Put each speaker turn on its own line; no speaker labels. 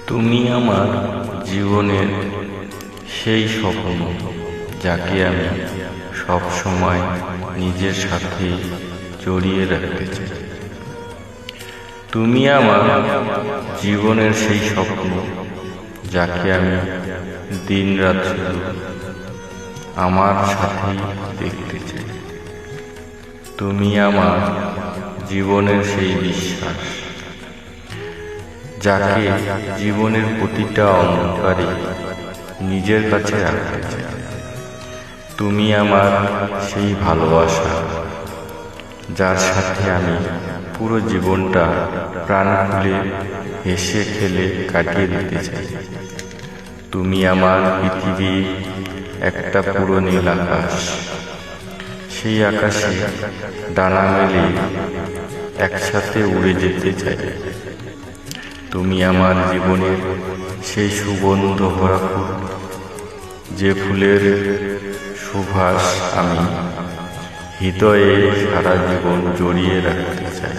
তুমি আমার জীবনের সেই স্বপ্ন, যাকে আমি সব সময় নিজের সাথে জড়িয়ে রাখতে চাই। তুমি আমার জীবনের সেই স্বপ্ন, যাকে আমি দিনরাত শুধু আমার সাথেই দেখতে চাই। তুমি আমার জীবনের সেই বিশ্বাস, যাকে জীবনের প্রতিটা অন্ধকারে নিজের কাছে রাখতে চাই। তুমি আমার সেই ভালোবাসা, যার সাথে আমি পুরো জীবনটা প্রাণ খুলে হেসে খেলে কাটিয়ে দিতে চাই। তুমি আমার পৃথিবীর একটা পুরো নীল আকাশ, সেই আকাশে ডানা মেলে একসাথে উড়ে যেতে চাই। তুমি আমার জীবনের সেই সুগন্ধ ভরা ফুল, যে ফুলের সুবাস আমি হৃদয়ে সারা জীবন জড়িয়ে রাখতে চাই।